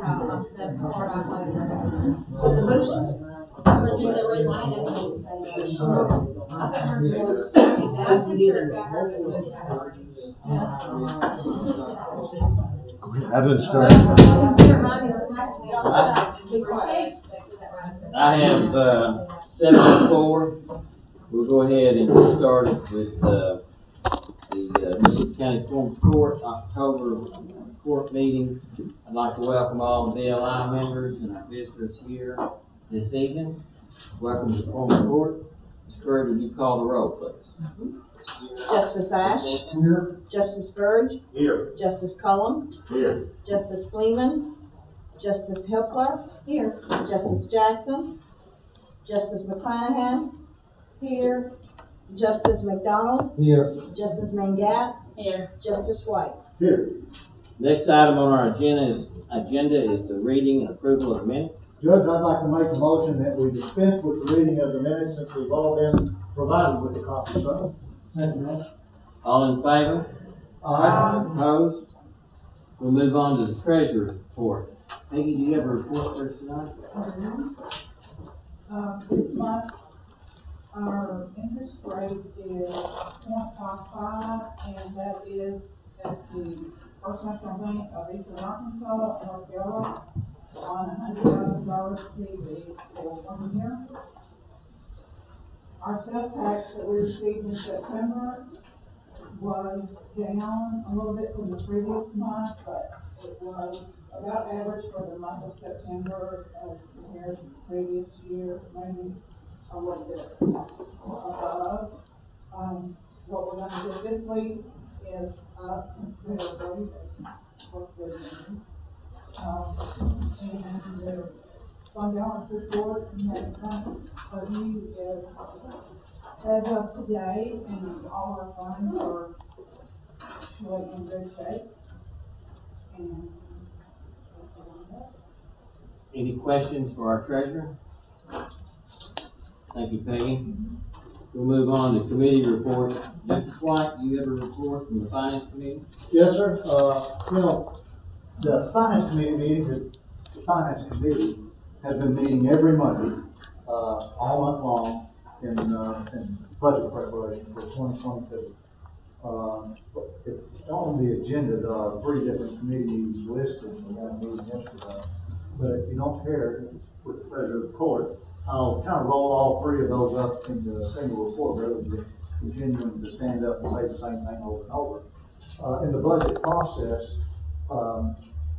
That's the part I wanted to know. But the motion? For just the reason I had my sister got her the motion. I didn't start. I have 7:04. We'll go ahead and get started with the Mississippi County Quorum Court October court meeting. I'd like to welcome all the BLI members and our visitors here this evening. Welcome to Quorum Court. Ms. Curry, would you call the roll, please? Justice Ash. Here. Justice Burge. Here. Justice Cullum. Here. Justice Fleeman. Justice Hepler. Here. Justice Jackson. Justice McClanahan. Here. Justice McDonald. Here. Justice Mangat. Here. Justice White. Here. Next item on our agenda is the reading and approval of minutes. Judge, I'd like to make a motion that we dispense with the reading of the minutes since we've all been provided with the copies of them. Second. All in favor? Aye. Opposed? We'll move on to the treasurer's report. Peggy, do you have a report for us tonight? This month, our interest rate is 0.55, and that is at the First National Bank of Eastern Arkansas, Osceola, on $100,000 CD for 1 year. Our sales tax that we received in September was down a little bit from the previous month, but it was about average for the month of September as compared to the previous year, maybe a little bit above. What we're going to do this week is up considerably. That's good news. And the fund balance report that for you is as of today, and all our funds are actually in good shape. And Any questions for our treasurer? Thank you, Peggy. We'll move on to committee reports. Justice White, do you have a report from the Finance Committee? Yes, sir. The Finance Committee has been meeting every Monday, all month long in budget preparation for 2022. On the agenda, there are 3 different committees listed. We had a meeting yesterday. But if you don't care, with the pleasure of the court, I'll kind of roll all 3 of those up into a single report rather than continuing to stand up and say the same thing over and over. In the budget process,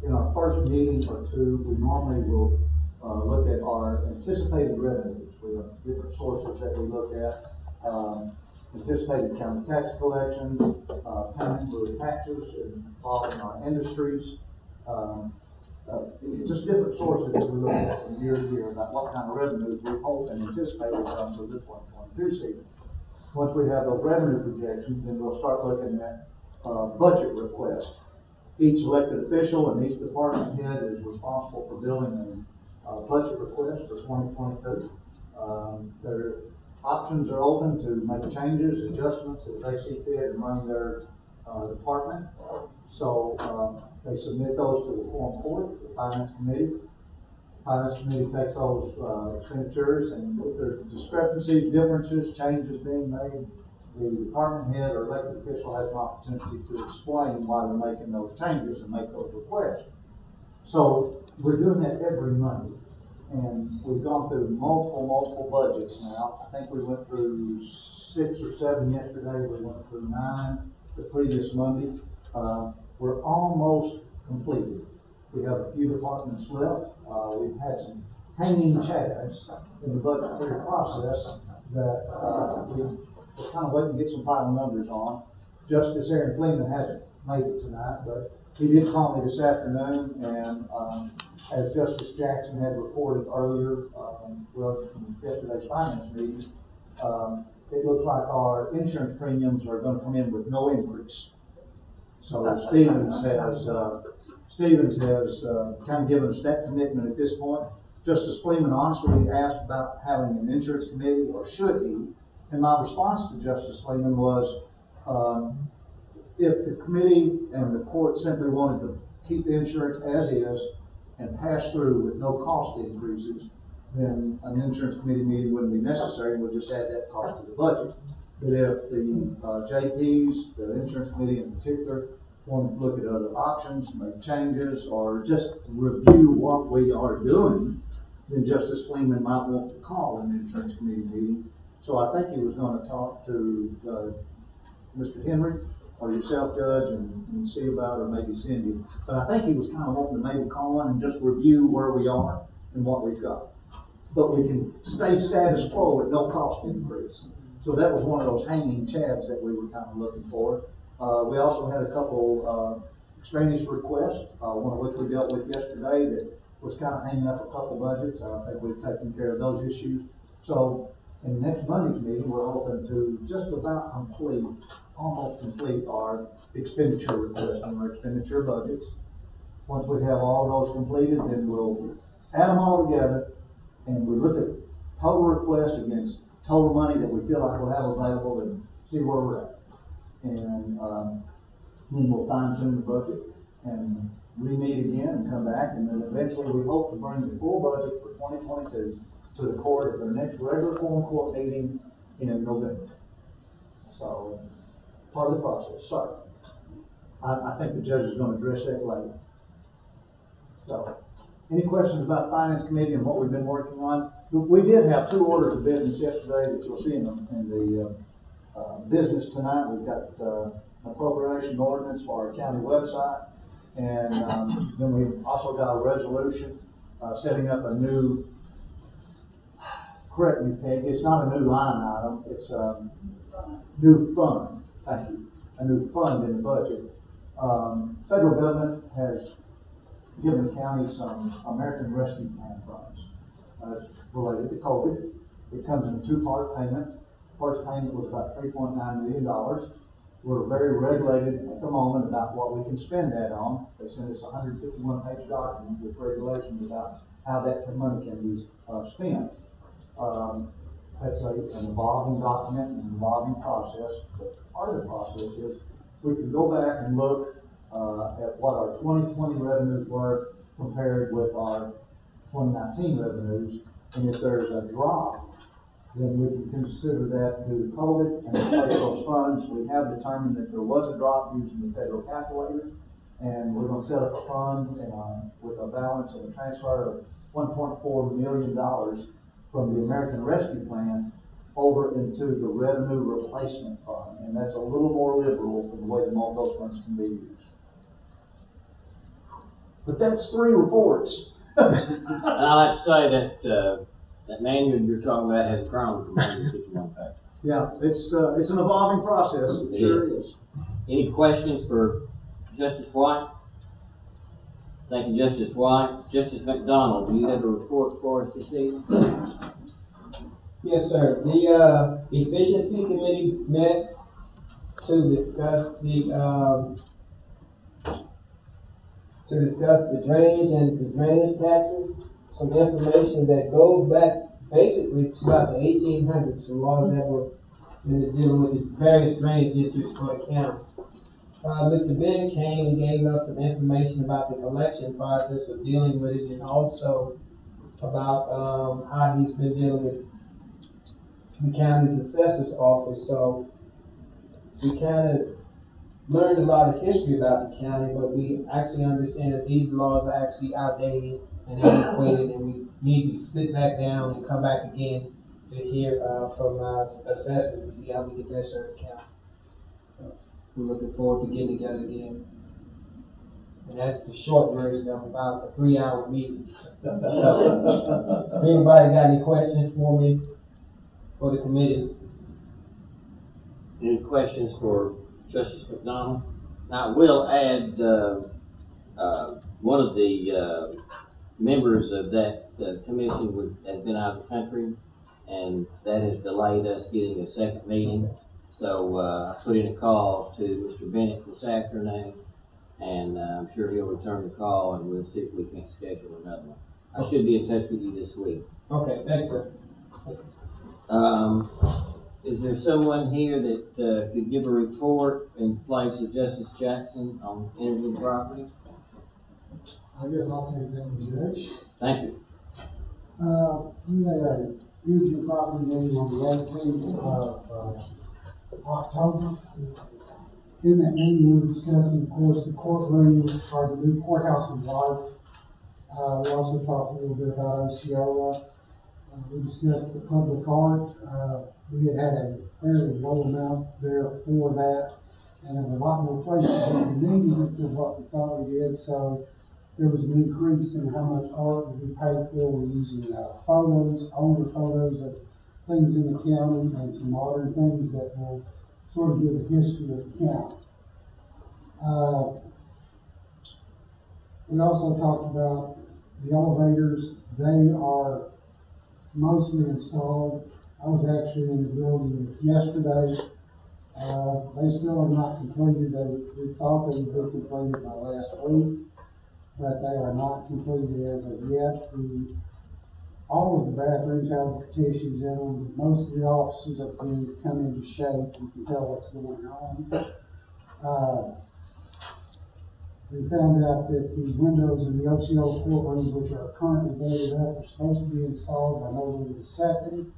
in our first meeting or 2, we normally will look at our anticipated revenues. We have different sources that we look at. Anticipated county tax collections, payment for taxes involved in our industries, just different sources that we look at from year to year about what kind of revenues we hope and anticipate will come for the 2022 season. Once we have those revenue projections, then we'll start looking at budget requests. Each elected official and each department head is responsible for building a budget request for 2022. Their options are open to make changes, adjustments as they see fit and run their department. So they submit those to the Quorum Court, the Finance Committee. The Finance Committee takes those expenditures, and if there's discrepancies, differences, changes being made, the department head or elected official has an opportunity to explain why they're making those changes and make those requests. So we're doing that every Monday. And we've gone through multiple budgets now. I think we went through 6 or 7 yesterday. We went through 9 the previous Monday. We're almost completed. We have a few departments left. We've had some hanging chads in the budgetary process that we're kind of waiting to get some final numbers on. Justice Aaron Fleeman hasn't made it tonight, but he did call me this afternoon, and as Justice Jackson had reported earlier, from yesterday's finance meeting, it looks like our insurance premiums are going to come in with no increase. So Stevens has kind of given us that commitment at this point. Justice Fleeman honestly asked about having an insurance committee, or should he? And my response to Justice Fleeman was, if the committee and the court simply wanted to keep the insurance as is, and pass through with no cost increases, then an insurance committee meeting wouldn't be necessary, we'll just add that cost to the budget. But if the JPs, the insurance committee in particular, want to look at other options, make changes, or just review what we are doing, then Justice Fleeman might want to call an insurance committee meeting. So I think he was going to talk to Mr. Henry or yourself, Judge, and see about, or maybe Cindy. But I think he was kind of hoping to maybe call in and just review where we are and what we've got. But we can stay status quo with no cost increase. So that was one of those hanging chads that we were kind of looking for. We also had a couple extraneous requests, one of which we dealt with yesterday that was kind of hanging up a couple budgets. I think we've taken care of those issues. So in the next Monday's meeting, we're hoping to just about almost complete our expenditure request and our expenditure budgets. Once we have all those completed, then we'll add them all together and we look at total request against total money that we feel like we'll have available and see where we're at. And then we'll fine tune the budget and re-meet again and come back, and then eventually we hope to bring the full budget for 2022 to the court at their next regular Quorum court meeting in November. So, part of the process. So, I think the judge is going to address that later. So, any questions about Finance Committee and what we've been working on? We did have 2 orders of business yesterday that you'll see in the business tonight. We've got Appropriation Ordinance for our county website, and then we also got a resolution setting up a new, correct me, Peg, it's not a new line item, it's a new fund. Thank you. A new fund in the budget. Federal government has given the county some American Rescue Plan funds related to COVID. It comes in a 2-part payment. First payment was about $3.9 million. We're very regulated at the moment about what we can spend that on. They sent us a 151-page document with regulations about how that money can be spent. That's an evolving document, an evolving process. But part of the process is we can go back and look at what our 2020 revenues were compared with our 2019 revenues. And if there's a drop, then we can consider that due to COVID and replace those funds. We have determined that there was a drop using the federal calculator, and we're going to set up a fund with a balance and a transfer of $1.4 million from the American Rescue Plan over into the Revenue Replacement Fund, and that's a little more liberal than the way those funds can be used. But that's 3 reports. And I like to say that that manual you're talking about has grown from 151 pages. Yeah, it's an evolving process. It sure is. Any questions for Justice White? Thank you, Justice White. Justice McDonald, do you have a report for us this evening? Yes, sir. The Efficiency Committee met to discuss the drainage and the drainage taxes. Some information that goes back basically to about the 1800s, some laws that were dealing with the various drainage districts for the county. Mr. Ben came and gave us some information about the collection process of dealing with it, and also about how he's been dealing with the county's assessor's office. So we kind of learned a lot of history about the county, but we actually understand that these laws are actually outdated and antiquated, and we need to sit back down and come back again to hear from assessors to see how we can best serve the county. So we're looking forward to getting together again. And that's the short version of about a 3-hour meeting. So if anybody got any questions for me for the committee? Any questions for Justice McDonald? Now, I will add one of the members of that commission has been out of the country, and that has delayed us getting a second meeting. So I put in a call to Mr. Bennett this afternoon, and I'm sure he'll return the call, and we'll see if we can't schedule another one. I should be in touch with you this week. Okay, thanks, sir. Is there someone here that could give a report in place of Justice Jackson on indigent property? I guess I'll take that one, Judge. Thank you. We had a huge property meeting on the 18th of October. In that meeting, we were discussing, of course, the courtroom, or the new courthouse in White. We also talked a little bit about Osceola. We discussed the public art. We had a fairly low amount there for that, and there were a lot more places that we needed than what we thought we did, so there was an increase in how much art would be paid for. We're using photos, older photos of things in the county, and some modern things that will sort of give a history of the county. We also talked about the elevators. They are mostly installed. I was actually in the building yesterday. They still are not completed. We thought they would be completed by last week, but they are not completed as of yet. All of the bathrooms have petitions in them. Most of the offices have been come into shape. You can tell what's going on. We found out that the windows in the Osceola courtrooms, which are currently boarded up, are supposed to be installed by November the 2nd.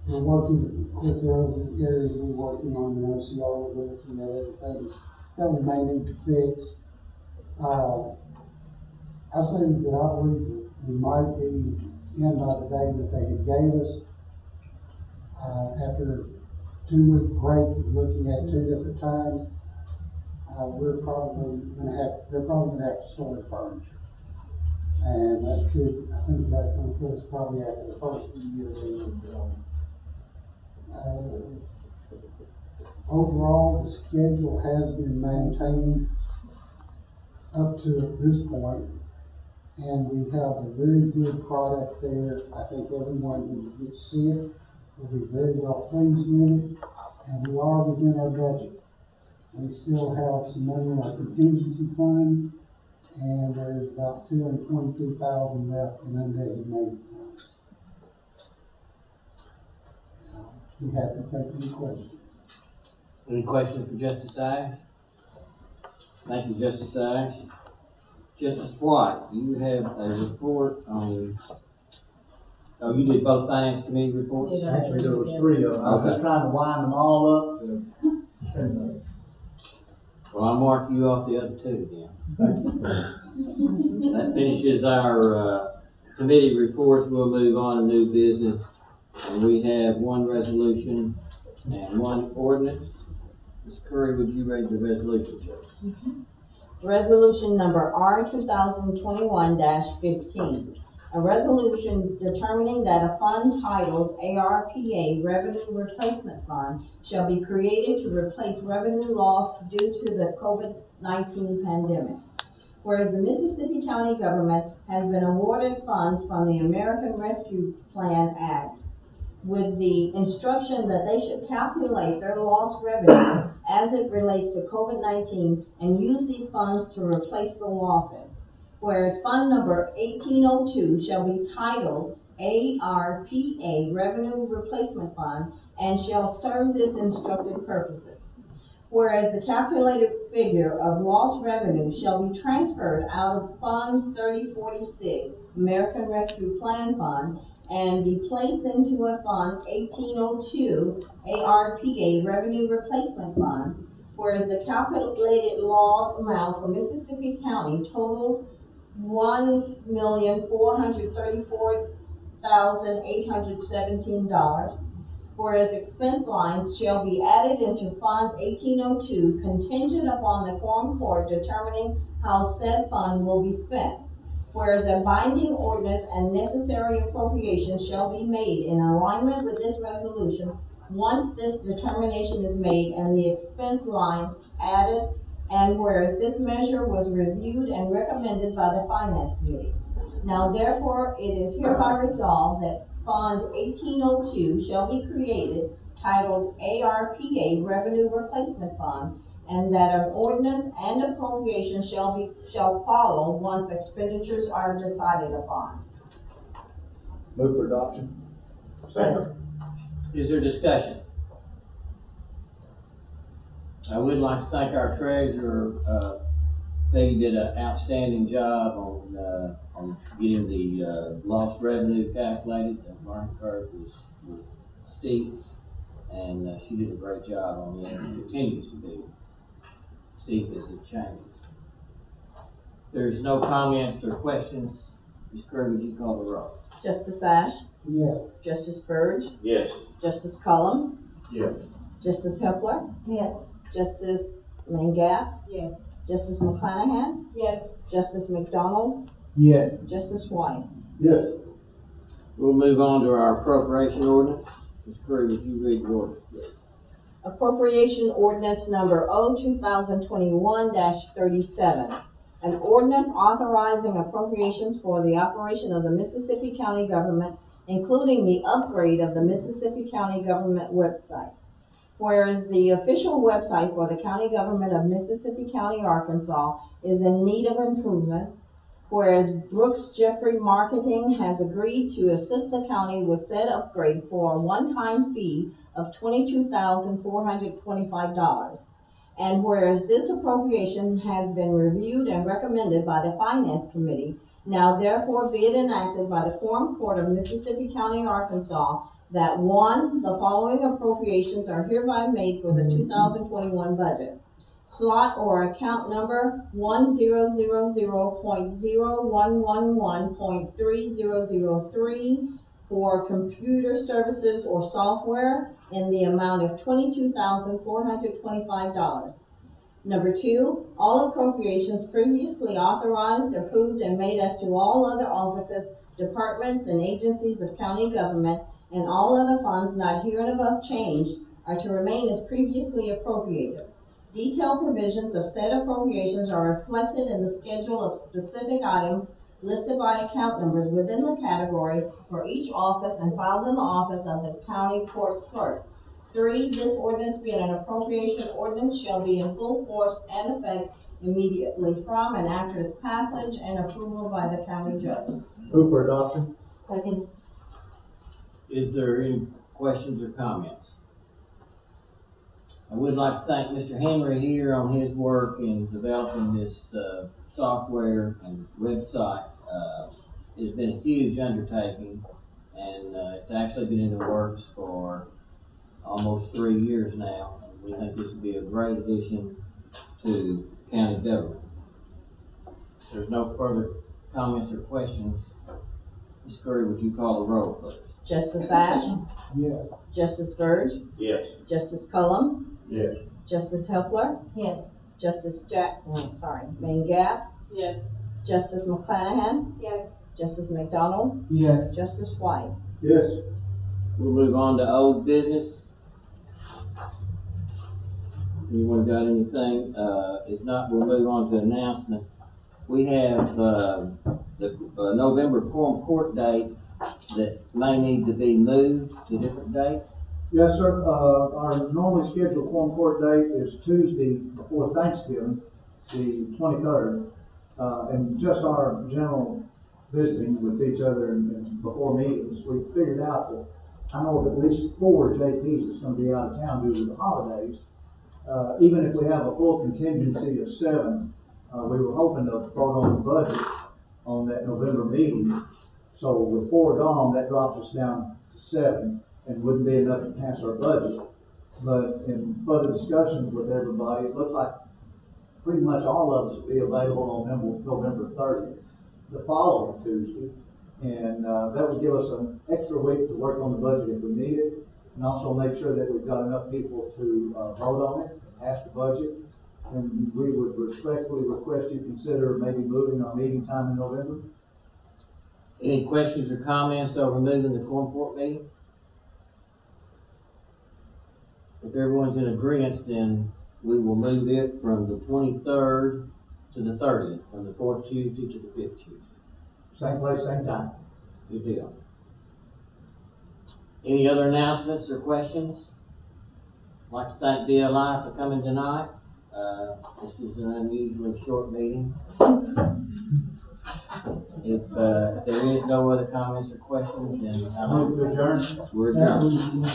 We're working quickly over the areas we're working on in Osceola, looking at everything that we may need to fix. I say that I believe that we might be in by the day that they had gave us. After a 2-week break of looking at 2 different times, they're probably going to have to store the furniture. And I think that's going to put us probably after the first few years in the building. Overall, the schedule has been maintained up to this point, and we have a very good product there. I think everyone who gets to see it will be very well pleased with it, and we are within our budget. We still have some money in our contingency fund, and there's about $222,000 left in undesignated funds. Be happy to take any questions. Any questions for Justice Ives? Thank you, Justice Ives. Justice White, you have a report on, oh, you did both Finance Committee reports? Actually, there was 3 of them. I was just trying to wind them all up. Well, I'll mark you off the other 2 then. That finishes our committee reports. We'll move on to new business. And we have 1 resolution and 1 ordinance. Ms. Curry, would you read the resolution, please? Resolution number R 2021-15. A resolution determining that a fund titled ARPA Revenue Replacement Fund shall be created to replace revenue lost due to the COVID-19 pandemic. Whereas the Mississippi County government has been awarded funds from the American Rescue Plan Act with the instruction that they should calculate their lost revenue as it relates to COVID-19 and use these funds to replace the losses. Whereas Fund Number 1802 shall be titled ARPA Revenue Replacement Fund and shall serve this instructed purposes. Whereas the calculated figure of lost revenue shall be transferred out of Fund 3046 American Rescue Plan Fund and be placed into a Fund 1802 ARPA Revenue Replacement Fund, whereas the calculated loss amount for Mississippi County totals $1,434,817, whereas expense lines shall be added into Fund 1802 contingent upon the Quorum Court determining how said fund will be spent. Whereas a binding ordinance and necessary appropriations shall be made in alignment with this resolution once this determination is made and the expense lines added, and whereas this measure was reviewed and recommended by the Finance Committee. Now therefore it is hereby resolved that Fund 1802 shall be created, titled ARPA Revenue Replacement Fund, and that an ordinance and appropriation shall follow once expenditures are decided upon. Move for adoption. Second. Is there discussion? I would like to thank our treasurer. Peggy did an outstanding job on getting the lost revenue calculated. The learning curve was steep, and she did a great job on that, and continues to be steep as it changes. If there's no comments or questions, Ms. Curry, would you call the roll? Justice Ash? Yes. Justice Burge? Yes. Justice Cullum? Yes. Justice Hepler? Yes. Justice Mangat? Yes. Justice McClanahan? Yes. Justice McDonald? Yes. Justice White? Yes. We'll move on to our appropriation ordinance. Ms. Curry, would you read the ordinance, please? Appropriation Ordinance Number 2021-37. An ordinance authorizing appropriations for the operation of the Mississippi County government, including the upgrade of the Mississippi County government website. Whereas the official website for the county government of Mississippi County, Arkansas is in need of improvement. Whereas Brooks Jeffrey Marketing has agreed to assist the county with said upgrade for a one-time fee of $22,425. And whereas this appropriation has been reviewed and recommended by the Finance Committee, now therefore be it enacted by the Quorum Court of Mississippi County, Arkansas, that 1, the following appropriations are hereby made for the 2021 budget. Slot or account number 1000.0111.3003 for computer services or software in the amount of $22,425. Number 2, all appropriations previously authorized, approved, and made as to all other offices, departments, and agencies of county government and all other funds not hereinabove changed are to remain as previously appropriated. Detailed provisions of said appropriations are reflected in the schedule of specific items listed by account numbers within the category for each office and filed in the office of the county court clerk. 3, this ordinance being an appropriation ordinance shall be in full force and effect immediately from and after its passage and approval by the county judge. Move for adoption. Second. Is there any questions or comments? I would like to thank Mr. Henry here on his work in developing this software and website. It's been a huge undertaking, and it's actually been in the works for almost 3 years now. We think this would be a great addition to county government. If there's no further comments or questions, Ms. Curry, would you call the roll, please? Justice Ash? Yes. Justice Burge? Yes. Justice Cullum? Yes. Justice Hepler? Yes. Justice Mangat? Yes. Justice McClanahan? Yes. Justice McDonald? Yes. Justice White? Yes. We'll move on to old business. Anyone got anything? If not, we'll move on to announcements. We have the November Quorum Court date that may need to be moved to a different date. Yes, sir. Our normally scheduled Quorum Court date is Tuesday before Thanksgiving, the 23rd. And just our general visiting with each other and before meetings, we figured out that I know of at least 4 JPs that's going to be out of town due to the holidays. Even if we have a full contingency of 7, we were hoping to vote on the budget on that November meeting. So with 4 gone, that drops us down to 7 and wouldn't be enough to pass our budget. But in further discussions with everybody, it looks like pretty much all of us will be available on November 30th, the following Tuesday. And that would give us an extra week to work on the budget if we need it, and also make sure that we've got enough people to vote on it, pass the budget. And we would respectfully request you consider maybe moving our meeting time in November. Any questions or comments over moving the Quorum Court meeting? If everyone's in agreement, then we will move it from the 23rd to the 30th, from the 4th Tuesday to the 5th Tuesday. Same place, same time. Good deal. Any other announcements or questions? I'd like to thank BLI for coming tonight. This is an unusually short meeting. If there is no other comments or questions, then Move to adjourn. we're adjourned.